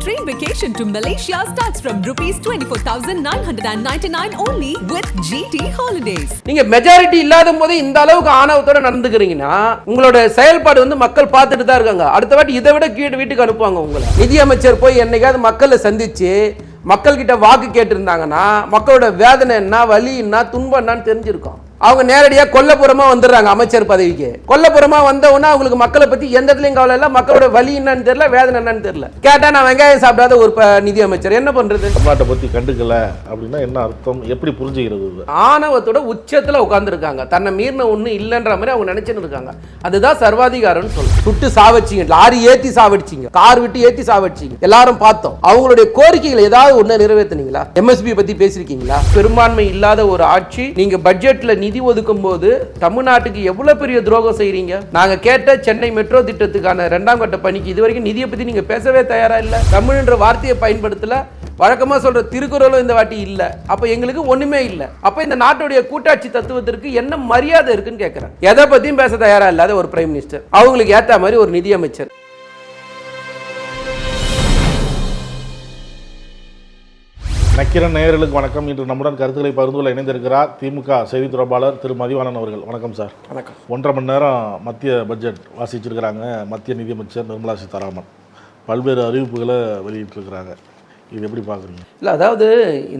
dream vacation to Malaysia starts from ₹24,999 only with GT Holidays. நீங்க majority இல்லாத போது இந்த அளவுக்கு ஆணவத்தோட நடந்துக்கிறீங்கன்னா உங்களோட செயல்பாடு வந்து மக்கள் பார்த்துட்டு தான் இருக்காங்க. அடுத்த வாட்டி இதை விட வீட்டுக்கு அனுப்புவாங்க உங்களை. நிதியமைச்சர் போய் என்னைக்காவது மக்களை சந்திச்சு மக்கள் கிட்ட வாக்கு கேட்டிருந்தாங்கன்னா மக்களோட வேதனை என்ன, வலி என்ன, துன்பம் என்னன்னு தெரிஞ்சிருக்கும். அவங்க நேரடியா கொல்லப்புறமா வந்துடுறாங்க அமைச்சர் பதவிக்கு. கொல்லப்புறமா வந்தவொன்னா அவங்களுக்கு மக்களை பத்தி எந்த இடத்துலயும் கவலை இல்லை, மக்களோட வலி என்னன்னு தெரியல, வேதனை என்னன்னு தெரியல. கேட்டா நான் வெங்காயம் சாப்பிடாத ஒரு நிதி அமைச்சர் என்ன பண்றது? தமிழ்நாட்டை பத்தி கண்டுக்கல அப்படின்னா என்ன அர்த்தம், எப்படி புரிஞ்சுக்கிறது? ஆணவத்தோட உச்சத்துல உட்கார்ந்து இருக்காங்க. தன்னை மீறின ஒண்ணு இல்லைன்ற மாதிரி அவங்க நினைச்சுன்னு இருக்காங்க. அதுதான் சர்வாதிகாரம்னு சொல்லுங்க. சுட்டு சாவடிச்சிங்க, லாரி ஏத்தி சாவடிச்சிங்க, கார் விட்டு ஏத்தி சாவடிச்சிங்க, எல்லாரும் பார்த்தோம். அவங்களுடைய கோரிக்கைகள் ஏதாவது ஒண்ணு நிறைவேற்றினீங்களா? எம்எஸ்பி பத்தி பேசிருக்கீங்களா? பெரும்பான்மை இல்லாத ஒரு ஆட்சி, நீங்க பட்ஜெட்ல நிதி ஒதுக்கும் போது தமிழ்நாட்டுக்கு எவ்வளவு பெரிய துரோகம் செய்றீங்க. நாங்க கேட்ட சென்னை மெட்ரோ திட்டத்துக்கான 2ஆம் கட்ட பணிக்கு இதுவரைக்கும் நிதியை பத்தி நீங்க பேசவே தயாரா இல்ல. தமிழ் என்ற வார்த்தையை பயன்படுத்தல. வழக்கமா சொல்ற திருக்குறளும் இந்த வாட்டி இல்ல. அப்ப எங்களுக்கு ஒண்ணுமே இல்ல. அப்ப இந்த நாட்டுடைய கூட்டாட்சி தத்துவத்திற்கு என்ன மரியாதை இருக்குன்னு கேட்கிறேன். எதை பத்தியும் பேச தயாரா இல்லாத ஒரு பிரைம் மினிஸ்டர், அவங்களுக்கு ஏத்த மாதிரி ஒரு நிதி அமைச்சர். நக்கிரன் நேயர்களுக்கு வணக்கம். இன்று நம்முடன் கருத்துக்களை பகிர்ந்து கொள்ள இணைந்திருக்கிறார் திமுக செய்தி தொடர்பாளர் திரு மதிவாணன் அவர்கள். வணக்கம் சார். வணக்கம். 1.5 மணி நேரம் மத்திய பட்ஜெட் வாசிச்சிருக்கிறாங்க மத்திய நிதியமைச்சர் நிர்மலா சீதாராமன். பல்வேறு அறிவிப்புகளை வெளியிட்டிருக்கிறாங்க. இது எப்படி பார்க்குறீங்க? இல்லை, அதாவது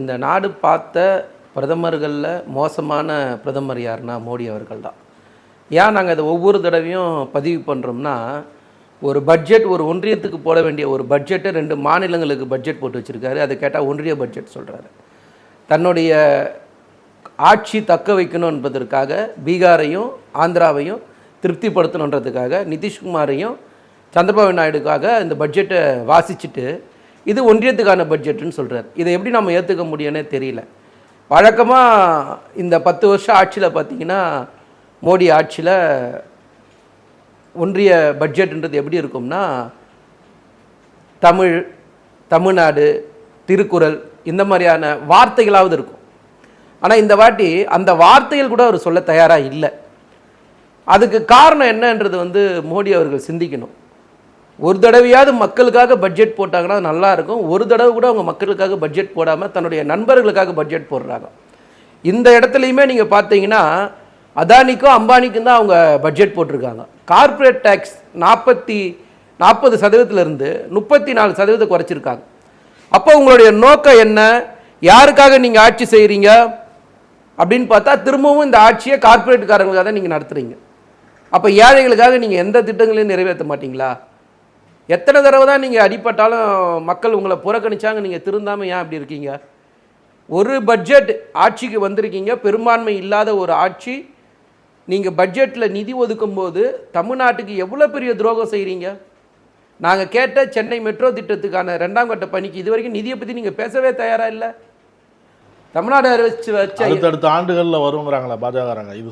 இந்த நாடு பார்த்த பிரதமர்களில் மோசமான பிரதமர் யாருன்னா மோடி அவர்கள் தான். ஏன் நாங்கள் இதை ஒவ்வொரு தடவையும் பதிவு பண்ணுறோம்னா, ஒரு பட்ஜெட், ஒரு ஒன்றியத்துக்கு போட வேண்டிய ஒரு பட்ஜெட்டை 2 மாநிலங்களுக்கு பட்ஜெட் போட்டு வச்சுருக்காரு. அதை கேட்டால் ஒன்றிய பட்ஜெட் சொல்கிறாரு. தன்னுடைய ஆட்சி தக்க வைக்கணும் என்பதற்காக பீகாரையும் ஆந்திராவையும் திருப்திப்படுத்தணுன்றதுக்காக நிதிஷ்குமாரையும் சந்திரபாபு நாயுடுக்காக இந்த பட்ஜெட்டை வாசிச்சுட்டு இது ஒன்றியத்துக்கான பட்ஜெட்டுன்னு சொல்கிறார். இதை எப்படி நம்ம ஏற்றுக்க முடியும்னே தெரியல. வழக்கமாக இந்த 10 வருஷம் ஆட்சியில் பார்த்திங்கன்னா மோடி ஆட்சியில் ஒன்றிய பட்ஜெட்டுன்றது எப்படி இருக்கும்னா, தமிழ்நாடு, திருக்குறள் இந்த மாதிரியான வார்த்தைகளாவது இருக்கும். ஆனால் இந்த வாட்டி அந்த வார்த்தைகள் கூட அவர் சொல்ல தயாராக இல்லை. அதுக்கு காரணம் என்னன்றது வந்து மோடி அவர்கள் சிந்திக்கணும். ஒரு தடவையாவது மக்களுக்காக பட்ஜெட் போட்டாங்கன்னா நல்லா இருக்கும். ஒரு தடவை கூட அவங்க மக்களுக்காக பட்ஜெட் போடாமல் தன்னுடைய நண்பர்களுக்காக பட்ஜெட் போடுறாங்க. இந்த இடத்துலையுமே நீங்கள் பார்த்தீங்கன்னா அதானிக்கும் அம்பானிக்கும் தான் அவங்க பட்ஜெட் போட்டிருக்காங்க. கார்ப்பரேட் டேக்ஸ் 40% 34% குறைச்சிருக்காங்க. அப்போ உங்களுடைய நோக்கம் என்ன? யாருக்காக நீங்கள் ஆட்சி செய்கிறீங்க அப்படின்னு பார்த்தா திரும்பவும் இந்த ஆட்சியை கார்ப்பரேட்டுக்காரங்களுக்காக தான் நீங்கள் நடத்துகிறீங்க. அப்போ ஏழைகளுக்காக நீங்கள் எந்த திட்டங்களையும் நிறைவேற்ற மாட்டீங்களா? எத்தனை தடவை தான் நீங்கள் அடிப்பட்டாலும் மக்கள் உங்களை புறக்கணிச்சாங்க, நீங்கள் திருந்தாமல் ஏன் அப்படி இருக்கீங்க? ஒரு பட்ஜெட் ஆட்சிக்கு வந்திருக்கீங்க, பெரும்பான்மை இல்லாத ஒரு ஆட்சி. நீங்கள் பட்ஜெட்டில் நிதி ஒதுக்கும் போது தமிழ்நாட்டுக்கு எவ்வளோ பெரிய துரோகம் செய்கிறீங்க. நாங்கள் கேட்ட சென்னை மெட்ரோ திட்டத்துக்கான 2ஆம் கட்ட பணிக்கு இதுவரைக்கும் நிதியை பற்றி நீங்கள் பேசவே தயாராக இல்லை. தமிழ்நாடு வச்சு அடுத்தடுத்த ஆண்டுகளில் வருங்கிறாங்களா பாஜகறாங்க. இது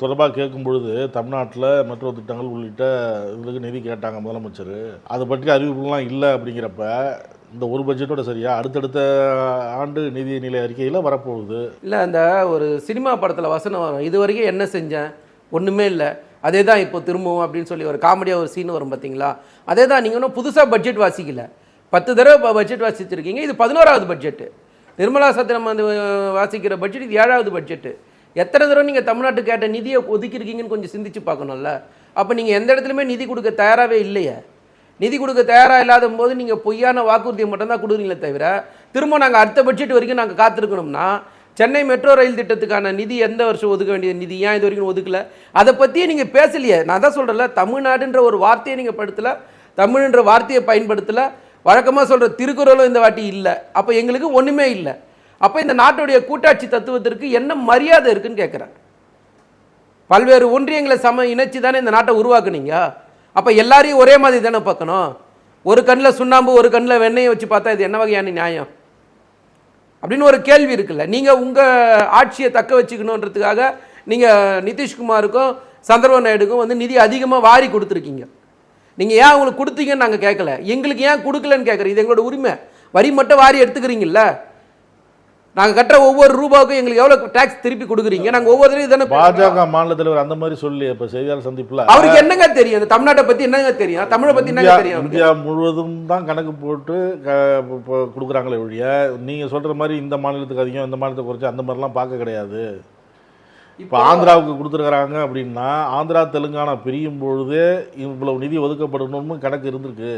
தொடர்பாக கேட்கும் பொழுது தமிழ்நாட்டில் மெட்ரோ திட்டங்கள் உள்ளிட்ட இதுக்கு நிதி கேட்டாங்க முதலமைச்சர். அதை பற்றி அறிவிப்புலாம் இல்லை. அப்படிங்கிறப்ப இந்த ஒரு பட்ஜெட்டோட சரியா அடுத்தடுத்த ஆண்டு நிதி நிலை அறிக்கையில் வரப்போகுது. இல்லை, அந்த ஒரு சினிமா படத்தில் வசனம் வரும், இது வரைக்கும் என்ன செஞ்சேன், ஒன்றுமே இல்லை, அதே தான் இப்போ திரும்பவும் அப்படின்னு சொல்லி ஒரு காமெடியாக ஒரு சீன் வரும் பார்த்தீங்களா? அதே தான். நீங்கள் ஒன்றும் புதுசாக பட்ஜெட் வாசிக்கல. 10 தடவை பட்ஜெட் வாசிச்சிருக்கீங்க. இது 11வது பட்ஜெட்டு. நிர்மலா சீதாராமன் வாசிக்கிற பட்ஜெட் இது 7வது பட்ஜெட்டு. எத்தனை தடவை நீங்கள் தமிழ்நாட்டுக்கு கேட்ட நிதியை ஒதுக்கியிருக்கீங்கன்னு கொஞ்சம் சிந்திச்சு பார்க்கணும்ல. அப்போ நீங்கள் எந்த இடத்துலையுமே நிதி கொடுக்க தயாராகவே இல்லையே. நிதி கொடுக்க தயாராக இல்லாத போது நீங்கள் பொய்யான வாக்குறுதியை மட்டும்தான் கொடுக்குறீங்களே தவிர திரும்ப நாங்கள் அடுத்த பட்ஜெட் வரைக்கும் நாங்கள் காத்திருக்கணும்னா சென்னை மெட்ரோ ரயில் திட்டத்துக்கான நிதி எந்த வருஷம் ஒதுக்க வேண்டிய நிதி ஏன் இது வரைக்கும் ஒதுக்கலை? அதை பற்றியே நீங்கள் பேசலையே. நான் தான் சொல்கிறேன்ல, தமிழ்நாடுன்ற ஒரு வார்த்தையை நீங்கள் படுத்தலை, தமிழ்ன்ற வார்த்தையை பயன்படுத்தலை. வழக்கமாக சொல்கிற திருக்குறளும் இந்த வாட்டி இல்லை. அப்போ எங்களுக்கு ஒன்றுமே இல்லை. அப்போ இந்த நாட்டுடைய கூட்டாட்சி தத்துவத்திற்கு என்ன மரியாதை இருக்குன்னு கேட்குறேன். பல்வேறு ஒன்றியங்களை இணைச்சி தானே இந்த நாட்டை உருவாக்குனீங்க. அப்போ எல்லாரையும் ஒரே மாதிரி தானே பார்க்கணும். ஒரு கண்ணில் சுண்ணாம்பு ஒரு கண்ணில் வெண்ணெயை வச்சு பார்த்தா இது என்ன வகையான நியாயம் அப்படின்னு ஒரு கேள்வி இருக்குல்ல. நீங்கள் உங்கள் ஆட்சியை தக்க வச்சுக்கணுன்றதுக்காக நீங்கள் நிதிஷ்குமாருக்கும் சந்திரபாபு நாயுடுக்கும் வந்து நிதி அதிகமாக வாரி கொடுத்துருக்கீங்க. நீங்கள் ஏன் உங்களுக்கு கொடுத்தீங்கன்னு நாங்கள் கேட்கல, எங்களுக்கு ஏன் கொடுக்கலன்னு கேட்குறீங்க. இது எங்களோட உரிமை. வரி மட்டும் வாரி எடுத்துக்கிறீங்கல்ல. நாங்கள் கட்டுற ஒவ்வொரு ரூபாவுக்கும் எங்களுக்கு எவ்வளோ டேக்ஸ் திருப்பி கொடுக்குறீங்க, நாங்கள் ஒவ்வொரு தானே. பாஜக மாநில தலைவர் அந்த மாதிரி சொல்லி இப்போ செய்தியாளர் சந்திப்பில் அவருக்கு என்னங்க தெரியும், அந்த தமிழ்நாட்டை பற்றி என்னங்க தெரியும், தமிழை பற்றி என்னங்க தெரியும்? இந்தியா முழுவதும் தான் கணக்கு போட்டு கொடுக்குறாங்களே ஒழிய நீங்கள் சொல்கிற மாதிரி இந்த மாநிலத்துக்கு அதிகம் இந்த மாநிலத்துக்கு குறைச்சி அந்த மாதிரிலாம் பார்க்க கிடையாது. இப்போ ஆந்திராவுக்கு கொடுத்துருக்குறாங்க அப்படின்னா ஆந்திரா தெலுங்கானா பிரியும் பொழுதே இவ்வளவு நிதி ஒதுக்கப்படணும்னு கணக்கு இருந்திருக்கு,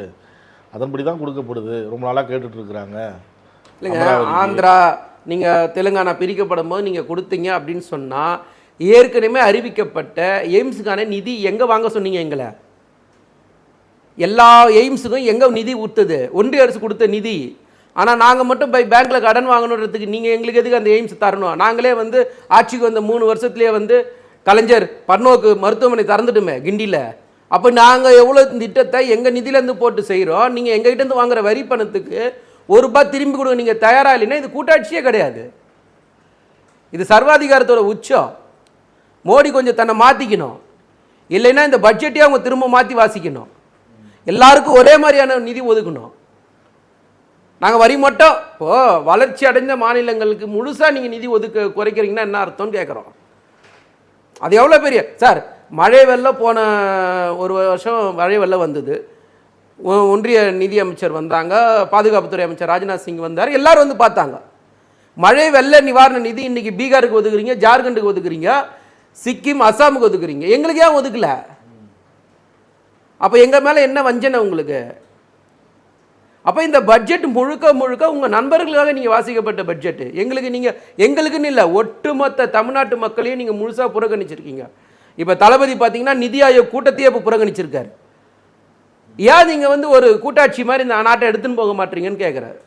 அதன்படி தான் கொடுக்கப்படுது. ரொம்ப நாளாக கேட்டுட்டு இருக்கிறாங்க. இல்லைங்க, ஆந்திரா நீங்கள் தெலுங்கானா பிரிக்கப்படும் போது நீங்கள் கொடுத்தீங்க அப்படின்னு சொன்னால் ஏற்கனவே அறிவிக்கப்பட்ட எய்ம்ஸுக்கான நிதி எங்கே வாங்க சொன்னீங்க? எங்களை எல்லா எய்ம்ஸுக்கும் எங்கே நிதி ஊற்றுது? ஒன்றிய அரசு கொடுத்த நிதி. ஆனால் நாங்கள் மட்டும் போய் பேங்க்கில் கடன் வாங்கணுன்றதுக்கு நீங்கள் எங்களுக்கு எதுக்கு அந்த எய்ம்ஸ் தரணும்? நாங்களே வந்து ஆட்சிக்கு வந்த 3 வருஷத்துலேயே வந்து கலைஞர் பன்னோக்கு மருத்துவமனை திறந்துட்டுமே கிண்டியில். அப்போ நாங்கள் எவ்வளோ திட்டத்தை எங்கள் நிதியிலேருந்து போட்டு செய்கிறோம், நீங்கள் எங்ககிட்டேருந்து வாங்குற வரி பணத்துக்கு ₹1 திரும்பி கொடுங்க நீங்கள் தயாராக இல்லைன்னா இது கூட்டாட்சியே கிடையாது. இது சர்வாதிகாரத்தோட உச்சம். மோடி கொஞ்சம் தன்னை மாற்றிக்கணும், இல்லைன்னா இந்த பட்ஜெட்டே அவங்க திரும்ப மாற்றி வாசிக்கணும். எல்லாருக்கும் ஒரே மாதிரியான நிதி ஒதுக்கணும். நாங்கள் வரி மட்டும் இப்போ வளர்ச்சி அடைந்த மாநிலங்களுக்கு முழுசாக நீங்கள் நிதி குறைக்கிறீங்கன்னா என்ன அர்த்தம்னு கேட்குறோம். அது எவ்வளோ பெரிய சார் மழை வெள்ளம் போன ஒரு வருஷம் மழை வெள்ளம் வந்தது. ஒன்றிய நிதி அமைச்சர் வந்தாங்க, பாதுகாப்புத்துறை அமைச்சர் ராஜ்நாத் சிங் வந்தார், எல்லாரும் வந்து பார்த்தாங்க. மழை வெள்ள நிவாரண நிதி இன்னைக்கு பீகாருக்கு ஒதுக்குறீங்க, ஜார்க்கண்டுக்கு ஒதுக்குறீங்க, சிக்கிம் அசாமுக்கு ஒதுக்குறீங்க, எங்களுக்கு ஏன் ஒதுக்கல? அப்போ எங்கள் மேலே என்ன வஞ்சனை உங்களுக்கு? அப்போ இந்த பட்ஜெட் முழுக்க முழுக்க உங்கள் நண்பர்களுக்காக நீங்கள் வாசிக்கப்பட்ட பட்ஜெட்டு. எங்களுக்குன்னு இல்லை, ஒட்டுமொத்த தமிழ்நாட்டு மக்களையும் நீங்கள் முழுசாக புறக்கணிச்சிருக்கீங்க. இப்போ தளபதி பார்த்தீங்கன்னா நிதி ஆயோக் கூட்டத்தையே இப்போ புறக்கணிச்சிருக்காரு. ஏன் நீங்கள் வந்து ஒரு கூட்டாட்சி மாதிரி இந்த நாட்டை எடுத்துன்னு போக மாட்டீங்கன்னு கேட்குறாரு.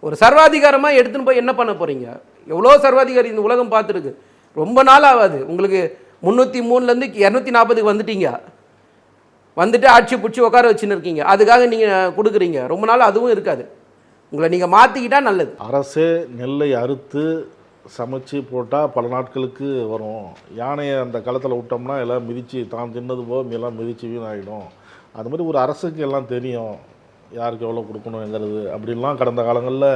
ஒரு சர்வாதிகாரமாக எடுத்துன்னு போய் என்ன பண்ண போகிறீங்க? எவ்வளோ சர்வாதிகாரி இந்த உலகம் பார்த்துருக்கு. ரொம்ப நாள் ஆகாது உங்களுக்கு. 303லேருந்து 240க்கு வந்துட்டீங்க. வந்துட்டு ஆட்சி பிடிச்சி உட்கார வச்சுன்னு இருக்கீங்க. அதுக்காக நீங்கள் கொடுக்குறீங்க. ரொம்ப நாள் அதுவும் இருக்காது. உங்களை நீங்கள் மாற்றிக்கிட்டா நல்லது. அரசே நெல்லை அறுத்து சமைச்சு போட்டால் பல நாட்களுக்கு வரும். யானையை அந்த களத்தில் விட்டோம்னா எல்லாம் மிதித்து தான் தின்னது போக எல்லாம் மிதித்து வீணாகிடும். அது மாதிரி ஒரு அரசுக்கு எல்லாம் தெரியும் யாருக்கு எவ்வளோ கொடுக்கணுங்கிறது. அப்படின்லாம் கடந்த காலங்களில்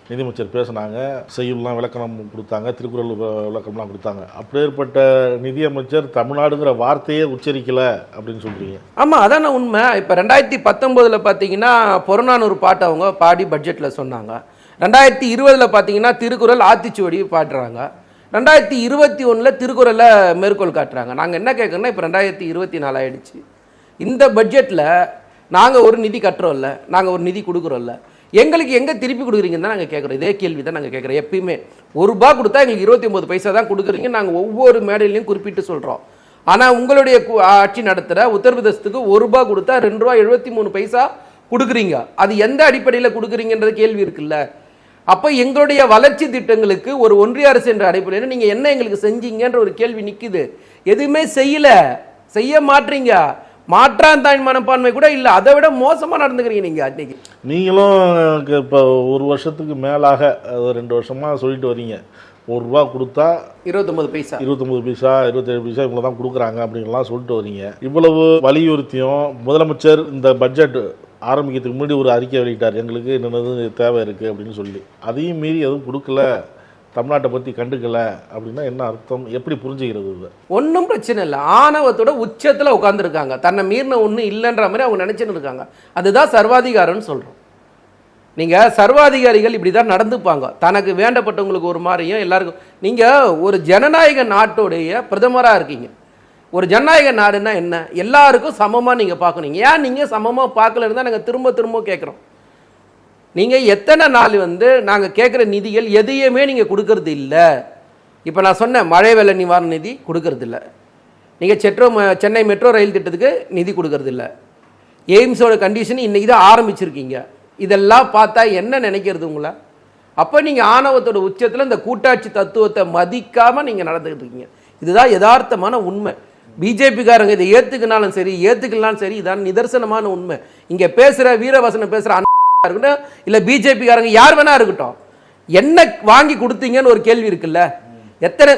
நிதியமைச்சர் பேசினாங்க, செய்யுள்லாம் விளக்கணம் கொடுத்தாங்க, திருக்குறள் விளக்கம்லாம் கொடுத்தாங்க. அப்படியேற்பட்ட நிதியமைச்சர் தமிழ்நாடுங்கிற வார்த்தையே உச்சரிக்கலை அப்படின்னு சொல்கிறீங்க. ஆமாம், அதான உண்மை. இப்போ 2019 பார்த்தீங்கன்னா புறநானூறு பாட்டு அவங்க பாடி பட்ஜெட்டில் சொன்னாங்க. 2020 பார்த்தீங்கன்னா திருக்குறள் ஆத்திச்சுவடி பாடுறாங்க. 2021 திருக்குறளை மேற்கோள் காட்டுறாங்க. நாங்கள் என்ன கேட்குறோன்னா இப்போ 2024 ஆயிடுச்சு. இந்த பட்ஜெட்டில் நாங்கள் ஒரு நிதி கட்டுறோம்ல, நாங்கள் ஒரு நிதி கொடுக்குறோம்ல, எங்களுக்கு எங்கே திருப்பி கொடுக்குறீங்கன்னு தான் நாங்கள் கேட்குறோம். இதே கேள்வி தான் நாங்கள் கேட்குறோம். எப்பயுமே ₹1 கொடுத்தா எங்களுக்கு 29 பைசா தான் கொடுக்குறீங்க நாங்கள் ஒவ்வொரு மேடையிலையும் குறிப்பிட்டு சொல்கிறோம். ஆனால் உங்களுடைய ஆட்சி நடத்துகிற உத்தரப்பிரதேசத்துக்கு ₹1 கொடுத்தா ₹2.73 கொடுக்குறீங்க. அது எந்த அடிப்படையில் கொடுக்குறீங்கன்றது கேள்வி இருக்குல்ல. அப்போ எங்களுடைய வளர்ச்சி திட்டங்களுக்கு ஒரு ஒன்றிய அரசு என்ற அடிப்படையில் நீங்கள் என்ன எங்களுக்கு செஞ்சீங்கன்ற ஒரு கேள்வி நிற்குது. எதுவுமே செய்ய மாட்டீங்க. மாற்றாந்தாய் மனப்பான்மை கூட இல்லை, அதை விட மோசமாக நடந்துக்கிறீங்க நீங்கள். அன்னைக்கு நீங்களும் இப்போ ஒரு வருஷத்துக்கு மேலாக 2 வருஷமாக சொல்லிட்டு வரீங்க, ₹1 கொடுத்தா 29 பைசா 27 பைசா இவ்வளோ தான் கொடுக்குறாங்க அப்படின்லாம் சொல்லிட்டு வரீங்க. இவ்வளவு வலியுறுத்தியும் முதலமைச்சர் இந்த பட்ஜெட் ஆரம்பிக்கிறதுக்கு முன்னாடி ஒரு அறிக்கை வெளியிட்டார், எங்களுக்கு என்னென்னது தேவை இருக்குது அப்படின்னு சொல்லி. அதையும் மீறி எதுவும் கொடுக்கல, தமிழ்நாட்டை பற்றி கண்டுக்கல அப்படின்னா என்ன அர்த்தம்? எப்படி புரிஞ்சுக்கிறது? இது ஒன்றும் பிரச்சனை இல்லை. ஆணவத்தோட உச்சத்தில் உட்காந்துருக்காங்க. தன்னை மீறின ஒன்றும் இல்லைன்ற மாதிரி அவங்க நினச்சின்னு இருக்காங்க. அதுதான் சர்வாதிகாரம்னு சொல்கிறோம். நீங்கள் சர்வாதிகாரிகள் இப்படி தான் நடந்துப்பாங்க. தனக்கு வேண்டப்பட்டவங்களுக்கு ஒரு மாதிரியும் எல்லாருக்கும். நீங்கள் ஒரு ஜனநாயக நாட்டுடைய பிரதமராக இருக்கீங்க. ஒரு ஜனநாயக நாடுன்னா என்ன? எல்லாருக்கும் சமமாக நீங்கள் பார்க்கணும். ஏன் நீங்கள் சமமாக பார்க்கலன்னு தான் நாங்கள் திரும்ப கேட்குறோம். நீங்கள் எத்தனை நாள் நாங்கள் கேட்குற நிதிகள் எதையுமே நீங்கள் கொடுக்கறது இல்லை. இப்போ நான் சொன்னேன், மழை வெள்ள நிவாரண நிதி கொடுக்கறது இல்லை. நீங்கள் சென்னை மெட்ரோ ரயில் திட்டத்துக்கு நிதி கொடுக்கறது இல்லை. எய்ம்ஸோட கண்டிஷன் இன்றைக்கி தான் ஆரம்பிச்சிருக்கீங்க. இதெல்லாம் பார்த்தா என்ன நினைக்கிறது உங்களை? அப்போ நீங்கள் ஆணவத்தோட உச்சத்தில் இந்த கூட்டாட்சி தத்துவத்தை மதிக்காமல் நீங்கள் நடந்துக்கிட்டு இருக்கீங்க. இதுதான் யதார்த்தமான உண்மை. பிஜேபிக்காரங்க இதை ஏற்றுக்கினாலும் சரி ஏற்றுக்கலாலும் சரி, இதான் நிதர்சனமான உண்மை. இங்கே பேசுகிற வீரவசனம் பேசுகிற இருக்கட்டும், இல்லை பிஜேபிக்காரங்க யார் வேணா இருக்கட்டும், என்ன வாங்கி கொடுத்தீங்கன்னு ஒரு கேள்வி இருக்குல்ல. எத்தனை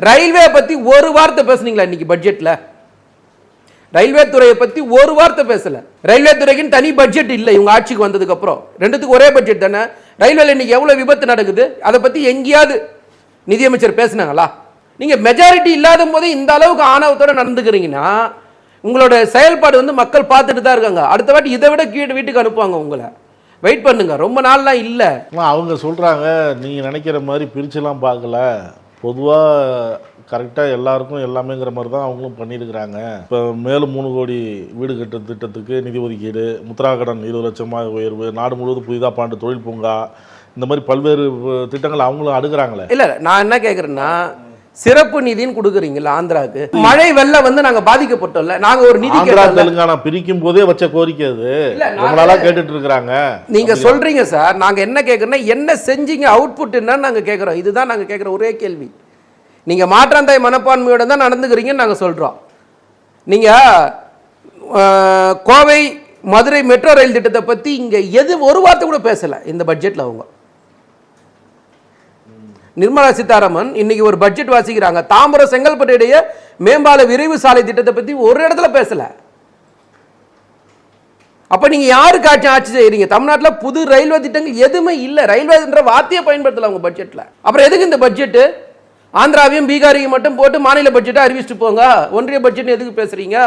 ரயில்வே பற்றி ஒரு வார்த்தை பேசுனீங்களா இன்னைக்கு பட்ஜெட்டில்? ரயில்வே துறையை பத்தி ஒரு வார்த்தை பேசல. ரயில்வே துறைக்குன்னு தனி பட்ஜெட் இல்லை இவங்க ஆட்சிக்கு வந்ததுக்கு அப்புறம். ரெண்டுத்துக்கு ஒரே பட்ஜெட் தானே. ரயில்வேல இன்னைக்கு எவ்வளவு விபத்து நடக்குது அதை பத்தி எங்கேயாவது நிதியமைச்சர் பேசினாங்களா? நீங்க மெஜாரிட்டி இல்லாத போதே இந்த அளவுக்கு ஆணவத்தோட நடந்துக்கிறீங்கன்னா உங்களோட செயல்பாடு வந்து மக்கள் பார்த்துட்டு தான் இருக்காங்க. அடுத்த வாட்டி இதை விட கீழே வீட்டுக்கு அனுப்புவாங்க. உங்களை வெயிட் பண்ணுங்க, ரொம்ப நாள்லாம் இல்லை. அவங்க சொல்றாங்க நீங்க நினைக்கிற மாதிரி பிரிச்சுலாம் பார்க்கல, பொதுவாக கரெக்டாக எல்லாருக்கும் எல்லாமேங்கிற மாதிரி தான் அவங்களும் பண்ணியிருக்கிறாங்க. இப்போ மேலும் 3 கோடி வீடு கட்டு திட்டத்துக்கு நிதி ஒதுக்கீடு, முத்ரா கடன் 20 லட்சமாக உயர்வு, நாடு முழுவதும் புதிதாக பாண்டு தொழில் பூங்கா, இந்த மாதிரி பல்வேறு திட்டங்கள் அவங்களும் அடுக்குறாங்களே. இல்லை நான் என்ன கேட்குறேன்னா, சிறப்பு நிதின்னு கொடுக்குறீங்களா ஆந்திராவுக்கு? மழை வெள்ளம் வந்து நாங்க பாதிக்கப்பட்டோம்ல, நாங்க ஒரு நிதி ஆந்திரா தெலுங்கானா பிரிக்கும் போதே வச்ச கோரிக்கை அது. ரொம்ப நாளா கேட்டுட்டு இருக்காங்க. நீங்க சொல்றீங்க சார், நாங்க என்ன கேட்கறோம்னா என்ன செஞ்சீங்க, அவுட்புட் என்னன்னு நாங்க கேட்கறோம். இதுதான் நாங்க கேட்கற ஒரே கேள்வி. நீங்க மாற்றாந்தாய் மனப்பான்மையோட தான் நடந்துக்கிறீங்கன்னு நாங்க சொல்றோம். நீங்க கோவை மதுரை மெட்ரோ ரயில் திட்டத்தை பத்தி இங்க எது ஒரு வார்த்தை கூட பேசல இந்த பட்ஜெட்ல. அவங்க நிர்மலா சீதாராமன் இன்னைக்கு ஒரு பட்ஜெட் வாசிக்கிறாங்க, தாம்பரம் செங்கல்பட்டு இடையே மேம்பால விரைவு சாலை திட்டத்தை பத்தி ஒரு இடத்துல பேசல. அப்ப நீங்க யாருக்கு ஆட்சி செய்யறீங்க? தமிழ்நாட்டில் புது ரயில்வே திட்டங்கள் எதுவுமே இல்லை. ரயில்வேன்ற வார்த்தையை பயன்படுத்தல உங்க பட்ஜெட்ல. அப்புறம் எதுக்கு இந்த பட்ஜெட்? ஆந்திராவையும் பீகாரையும் மட்டும் போட்டு மாநில பட்ஜெட்டா அறிவிச்சுட்டு போங்க. ஒன்றிய பட்ஜெட் எதுக்கு பேசுறீங்க?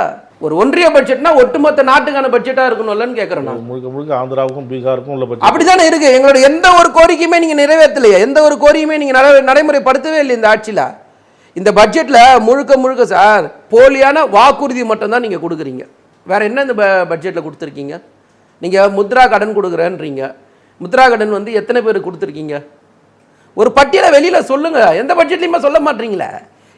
ஒரு ஒன்றிய பட்ஜெட்னா ஒட்டுமொத்த நாட்டுக்கான பட்ஜெட்டா இருக்கணும்லன்னு கேட்கறேன். முழுக்க முழுக்க ஆந்திராவுக்கும் பீகாருக்கும் உள்ள பட்ஜெட் அப்படித்தானே இருக்கு. எங்களோட எந்த ஒரு கோரிக்கையுமே நீங்க நிறைவேற்றலையா? எந்த ஒரு கோரிக்கையுமே நீங்க நடைமுறைப்படுத்தவே இல்லை இந்த ஆட்சியில. இந்த பட்ஜெட்ல முழுக்க முழுக்க சார் போலியான வாக்குறுதி மட்டும் தான் நீங்க கொடுக்குறீங்க. வேற என்ன இந்த பட்ஜெட்ல கொடுத்துருக்கீங்க? நீங்க முத்ரா கடன் கொடுக்குறேன்றீங்க. முத்ரா கடன் வந்து எத்தனை பேருக்கு கொடுத்துருக்கீங்க? ஒரு பட்டியலை வெளியில சொல்லுங்க. எந்த பட்ஜெட்லயுமே சொல்ல மாட்டீங்களே.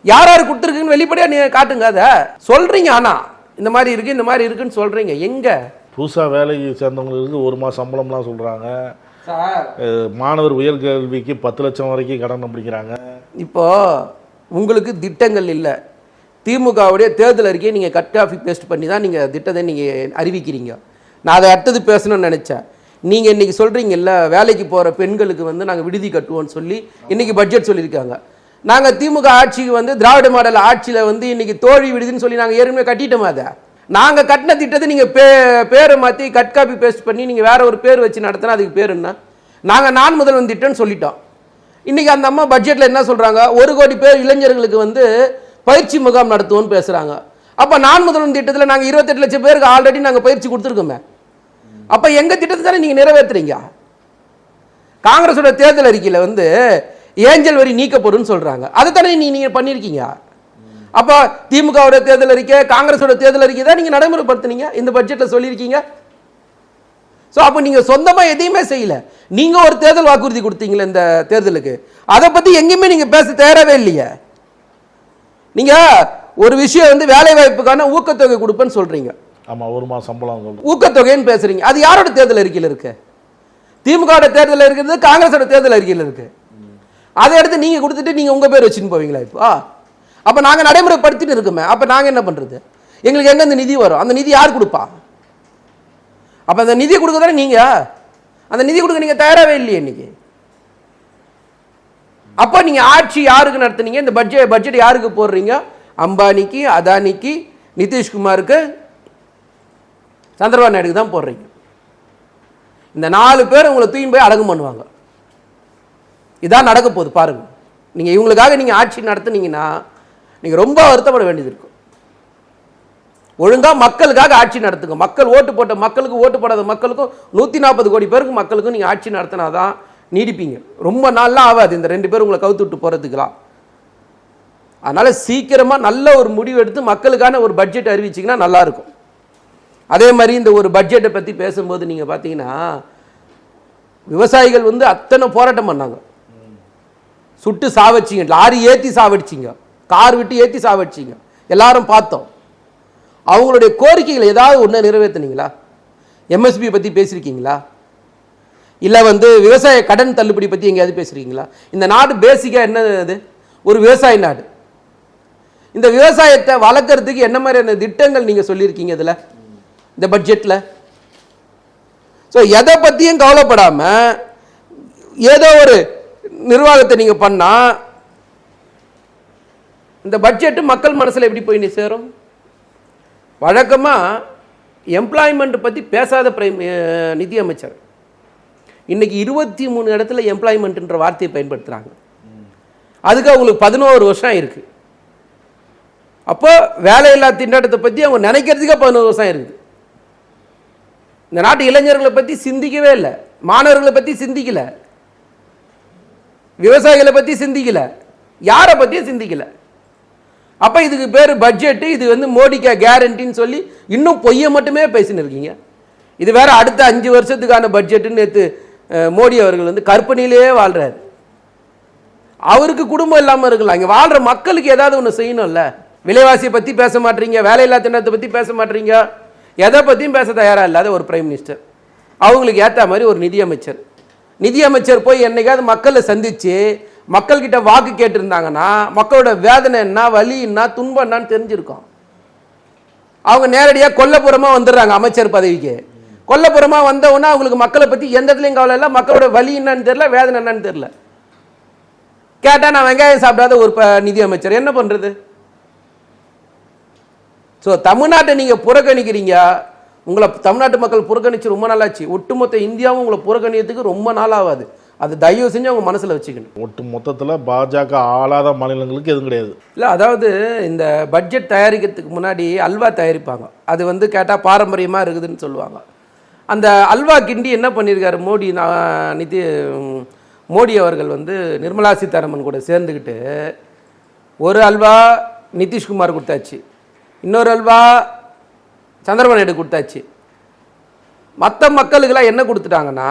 யார் யார் கொடுத்துருக்குன்னு வெளிப்படையா நீங்க காட்டுங்க. அதை சொல்றீங்க, ஆனா இந்த மாதிரி இருக்கு இந்த மாதிரி இருக்குன்னு சொல்றீங்க. எங்க புதுசாக வேலைக்கு சேர்ந்தவங்களுக்கு 1 மாதம் சம்பளம்லாம் சொல்றாங்க. மாணவர் உயர்கல்விக்கு 10 லட்சம் வரைக்கும் கடன் அப்படிங்கிறாங்க. இப்போ உங்களுக்கு திட்டங்கள் இல்லை. திமுகவுடைய தேர்தல் அறிக்கையை நீங்க கட் காஃபி பேஸ்ட் பண்ணி தான் நீங்க திட்டத்தை நீங்க அறிவிக்கிறீங்க. நான் அதை அடுத்தது பேசணும்னு நினைச்சேன். நீங்கள் இன்றைக்கி சொல்கிறீங்கல்ல, வேலைக்கு போகிற பெண்களுக்கு வந்து நாங்கள் விடுதி கட்டுவோம்னு சொல்லி இன்றைக்கி பட்ஜெட் சொல்லியிருக்காங்க. நாங்கள் திமுக ஆட்சிக்கு வந்து திராவிட மாடல் ஆட்சியில் வந்து இன்றைக்கி தோழி விடுதின்னு சொல்லி நாங்கள் ஏற்கனவே கட்டிட்டோமா? அதை நாங்கள் கட்டின திட்டத்தை நீங்கள் பேரை மாற்றி கட் காப்பி பேஸ்ட் பண்ணி நீங்கள் வேறு ஒரு பேர் வச்சு நடத்தினா அதுக்கு பேர் என்ன? நாங்கள் நான் முதல்வன் திட்டம்னு சொல்லிட்டோம். இன்றைக்கி அந்த அம்மா பட்ஜெட்டில் என்ன சொல்கிறாங்க? 1 கோடி பேர் இளைஞர்களுக்கு வந்து பயிற்சி முகாம் நடத்துவோம்னு பேசுகிறாங்க. அப்போ நான் முதல்வன் திட்டத்தில் நாங்கள் 28 லட்சம் பேருக்கு ஆல்ரெடி நாங்கள் பயிற்சி கொடுத்துருக்கோமே. அப்ப எங்க திட்டத்தை தானே நீங்க நிறைவேற்றுறீங்க. காங்கிரஸோட தேர்தல் அறிக்கையில வந்து ஏஞ்சல் வரி நீக்கப்படும் சொல்றாங்க. அதை தானே நீங்க பண்ணிருக்கீங்க. அப்ப திமுகவோட தேர்தல் அறிக்கை, காங்கிரஸோட தேர்தல் அறிக்கை தான் நீங்க நடைமுறைப்படுத்தினீங்க. இந்த பட்ஜெட்ல சொல்லியிருக்கீங்க. சோ அப்ப நீங்க சொந்தமா எதையுமே செய்யல. நீங்க ஒரு தேர்தல் வாக்குறுதி கொடுத்தீங்களே இந்த தேர்தலுக்கு, அதை பத்தி எங்கேயுமே நீங்க பேச தயாராகவே இல்லையே. நீங்க ஒரு விஷயம் வந்து வேலை வாய்ப்புக்கான ஊக்கத்தொகை கொடுப்பேன்னு சொல்றீங்க. ஆமா, 1 மாதம் சம்பளம் ஊக்கத்தொகைன்னு பேசுறீங்க. அது யாரோட தேர்தல் அறிக்கையில் இருக்கு? திமுக தேர்தல் இருக்கிறது, காங்கிரஸோட தேர்தல் அறிக்கையில் இருக்கு. அதை எடுத்து நீங்க கொடுத்துட்டு நீங்க உங்க பேர் வச்சுன்னு போவீங்களா? இப்போ அப்ப நாங்க நடைமுறைப்படுத்திட்டு இருக்கோமே, அப்ப நாங்க என்ன பண்றது? எங்களுக்கு எங்க இந்த நிதி வரும்? அந்த நிதி யார் கொடுப்பா? அப்ப அந்த நிதி கொடுக்க தானே நீங்க, அந்த நிதி கொடுக்க நீங்க தயாராகவே இல்லையே இன்னைக்கு. அப்ப நீங்க ஆட்சி யாருக்கு நடத்துனீங்க? இந்த பட்ஜெட் யாருக்கு போடுறீங்க? அம்பானிக்கு, அதானிக்கு, நிதிஷ்குமாருக்கு, சந்திரபாபு நாயுடுக்கு தான் போடுறீங்க. இந்த 4 பேர் உங்களை தூக்கி போய் அடங்கு பண்ணுவாங்க. இதான் நடக்க போகுது பாருங்க. நீங்க இவங்களுக்காக நீங்க ஆட்சி நடத்துனீங்கன்னா நீங்க ரொம்ப வருத்தப்பட வேண்டியது இருக்கும். ஒழுங்கா மக்களுக்காக ஆட்சி நடத்துங்க. மக்கள் ஓட்டு போட்ட மக்களுக்கு, ஓட்டு போடாத மக்களுக்கும், 140 கோடி பேருக்கு மக்களுக்கும் நீங்க ஆட்சி நடத்தினாதான் நீடிப்பீங்க. ரொம்ப நாள்லாம் ஆகாது இந்த 2 பேர் உங்களை கவுத்து விட்டு போறதுக்குலாம். அதனால சீக்கிரமா நல்ல ஒரு முடிவு எடுத்து மக்களுக்கான ஒரு பட்ஜெட் அறிவிச்சிங்கன்னா நல்லா இருக்கும். அதே மாதிரி இந்த ஒரு பட்ஜெட்டை பற்றி பேசும்போது நீங்கள் பார்த்தீங்கன்னா விவசாயிகள் வந்து அத்தனை போராட்டம் பண்ணாங்க. சுட்டு சாவடிச்சிங்க, லாரி ஏற்றி சாவடிச்சிங்க, கார் விட்டு ஏற்றி சாவடிச்சிங்க, எல்லாரும் பார்த்தோம். அவங்களுடைய கோரிக்கைகள் ஏதாவது ஒன்று நிறைவேற்றினீங்களா? எம்எஸ்பி பற்றி பேசியிருக்கீங்களா? இல்லை வந்து விவசாய கடன் தள்ளுபடி பற்றி எங்கேயாவது பேசுகிறீங்களா? இந்த நாடு பேசிக்காக என்னது? ஒரு விவசாய நாடு. இந்த விவசாயத்தை வளர்க்கறதுக்கு என்ன மாதிரியான திட்டங்கள் நீங்கள் சொல்லியிருக்கீங்க இதில் இந்த பட்ஜெட்டில்? ஸோ எதை பற்றியும் கவலைப்படாமல் ஏதோ ஒரு நிர்வாகத்தை நீங்கள் பண்ணால் இந்த பட்ஜெட்டு மக்கள் மனசில் எப்படி போய் சேரும்? வழக்கமாக எம்ப்ளாய்மெண்ட் பற்றி பேசாத நிதி அமைச்சர் இன்றைக்கி 23 இடத்துல எம்ப்ளாய்மெண்ட்ன்ற வார்த்தையை பயன்படுத்துகிறாங்க. அதுக்கு அவங்களுக்கு 11 வருஷம் இருக்குது. அப்போ வேலையில்லா திண்டாட்டத்தை பற்றி அவங்க நினைக்கிறதுக்கே 11 வருஷம் இருக்குது. இந்த நாட்டு இளைஞர்களை பற்றி சிந்திக்கவே இல்லை, மாணவர்களை பற்றி சிந்திக்கலை, விவசாயிகளை பற்றி சிந்திக்கலை, யாரை பற்றியும் சிந்திக்கலை. அப்போ இதுக்கு பேர் பட்ஜெட்டு, இது வந்து மோடிக்கா கேரண்டின்னு சொல்லி இன்னும் பொய்யை மட்டுமே பேசின்னு இருக்கீங்க. இது வேற அடுத்த 5 வருஷத்துக்கான பட்ஜெட்டுன்னு நேற்று மோடி அவர்கள் வந்து கற்பனையிலேயே வாழ்கிறார். அவருக்கு குடும்பம் இல்லாமல் இருக்கலாம், இங்கே வாழ்கிற மக்களுக்கு ஏதாவது ஒன்று செய்யணும்ல. விலைவாசியை பற்றி பேச மாட்டீங்க, வேலையில்லா திண்டத்தை பற்றி பேச மாட்டீங்க, எதை பற்றியும் பேச தயாராக இல்லாத ஒரு பிரைம் மினிஸ்டர், அவங்களுக்கு ஏற்ற மாதிரி ஒரு நிதியமைச்சர் போய் என்னைக்காவது மக்களை சந்தித்து மக்கள்கிட்ட வாக்கு கேட்டிருந்தாங்கன்னா மக்களோட வேதனை என்ன, வலி என்ன, துன்பம் என்னான்னு தெரிஞ்சிருக்கும். அவங்க நேரடியாக கொல்லப்புறமாக வந்துடுறாங்க அமைச்சர் பதவிக்கு. கொல்லப்புறமாக வந்தவுடனே அவங்களுக்கு மக்களை பற்றி எந்த இடத்துலையும் கவலை இல்லை, மக்களோட வலி என்னன்னு தெரியல, வேதனை என்னன்னு தெரியல. கேட்டால் நான் வெங்காயம் சாப்பிடாத ஒரு நிதி அமைச்சர் என்ன பண்ணுறது? ஸோ தமிழ்நாட்டை நீங்கள் புறக்கணிக்கிறீங்க. உங்களை தமிழ்நாட்டு மக்கள் புறக்கணிச்சு ரொம்ப நாளாச்சு. ஒட்டுமொத்த இந்தியாவும் உங்களை புறக்கணிக்கிறதுக்கு ரொம்ப நாள் ஆகாது. அது தயவு செஞ்சு அவங்க மனசில் வச்சுக்கணும். ஒட்டு மொத்தத்தில் பாஜக ஆளாத மாநிலங்களுக்கு எதுவும் கிடையாது. இல்லை, அதாவது இந்த பட்ஜெட் தயாரிக்கிறதுக்கு முன்னாடி அல்வா தயாரிப்பாங்க. அது வந்து கேட்டால் பாரம்பரியமாக இருக்குதுன்னு சொல்லுவாங்க. அந்த அல்வா கிண்டி என்ன பண்ணியிருக்காரு மோடி அவர்கள் வந்து நிர்மலா சீதாராமன் கூட சேர்ந்துக்கிட்டு ஒரு அல்வா நிதிஷ்குமார் கொடுத்தாச்சு, இன்னொரு அல்வா சந்திரபாபு நாயுடு கொடுத்தாச்சு. மற்ற மக்களுக்கெல்லாம் என்ன கொடுத்துட்டாங்கன்னா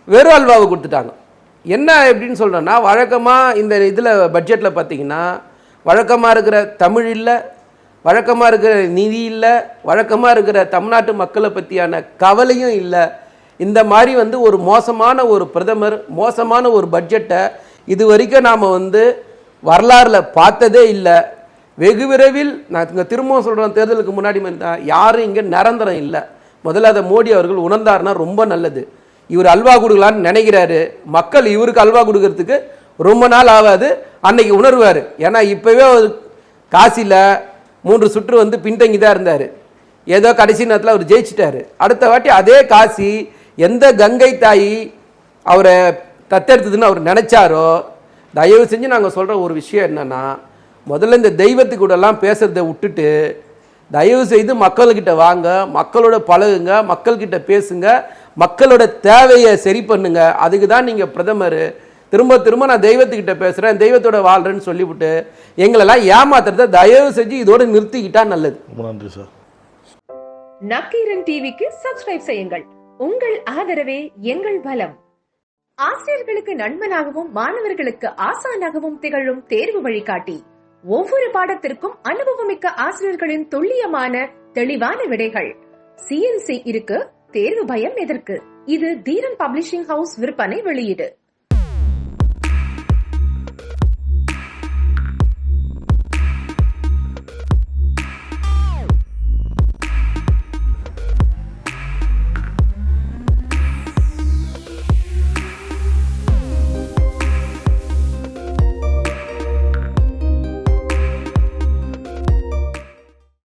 வெறும் அல்வாவை கொடுத்துட்டாங்க. என்ன எப்படின்னு சொல்கிறேன்னா, வழக்கமாக இந்த இதில் பட்ஜெட்டில் பார்த்தீங்கன்னா வழக்கமாக இருக்கிற தமிழ் இல்லை, வழக்கமாக இருக்கிற நிதி இல்லை, வழக்கமாக இருக்கிற தமிழ்நாட்டு மக்களை பற்றியான கவலையும் இல்லை. இந்த மாதிரி வந்து ஒரு மோசமான ஒரு பிரதமர், மோசமான ஒரு பட்ஜெட்டை இது வரைக்கும் நாம் வந்து வரலாறில் பார்த்ததே இல்லை. வெகு விரைவில் நான் இங்கே திரும்பவும் சொல்கிறேன், தேர்தலுக்கு முன்னாடி தான் யாரும் இங்கே நிரந்தரம் இல்லை. முதல்ல அதை மோடி அவர்கள் உணர்ந்தாருன்னா ரொம்ப நல்லது. இவர் அல்வா கொடுக்கலான்னு நினைக்கிறாரு, மக்கள் இவருக்கு அல்வா கொடுக்கறதுக்கு ரொம்ப நாள் ஆகாது, அன்னைக்கு உணர்வார். ஏன்னா இப்போவே காசியில் 3 சுற்று வந்து பின்தங்கி தான் இருந்தார். ஏதோ கடைசி நேரத்தில் அவர் ஜெயிச்சிட்டாரு. அடுத்த வாட்டி அதே காசி எந்த கங்கை தாய் அவரை தத்தெடுத்ததுன்னு அவர் நினச்சாரோ, தயவு செஞ்சு நாங்கள் சொல்கிற ஒரு விஷயம் என்னென்னா, முதல்ல இந்த தெய்வத்துக்கூடலாம் பேசுகிறத விட்டுட்டு தயவு செய்து மக்கள்கிட்ட வாங்க, மக்களோட பழகுங்க, மக்கள்கிட்ட பேசுங்க, மக்களோட தேவையை சரி பண்ணுங்க. அதுக்கு தான் நீங்கள் பிரதமர். திரும்ப நான் தெய்வத்துக்கிட்ட பேசுகிறேன், தெய்வத்தோட வாழ்கிறேன்னு சொல்லிவிட்டு எங்களெல்லாம் ஏமாத்துறத தயவு செஞ்சு இதோட நிறுத்திக்கிட்டா நல்லது. ரொம்ப நன்றி சார். நக்கீரன் டிவிக்கு சப்ஸ்கிரைப் செய்யுங்கள். உங்கள் ஆதரவே எங்கள் பலம். ஆசிரியர்களுக்கு நண்பனாகவும் மாணவர்களுக்கு ஆசானாகவும் திகழும் தேர்வு வழிகாட்டி. ஒவ்வொரு பாடத்திற்கும் அனுபவமிக்க ஆசிரியர்களின் துல்லியமான தெளிவான விடைகள். CNC இருக்கு, தேர்வு பயம் எதற்கு? இது தீரன் பப்ளிஷிங் ஹவுஸ் விற்பனை வெளியீடு.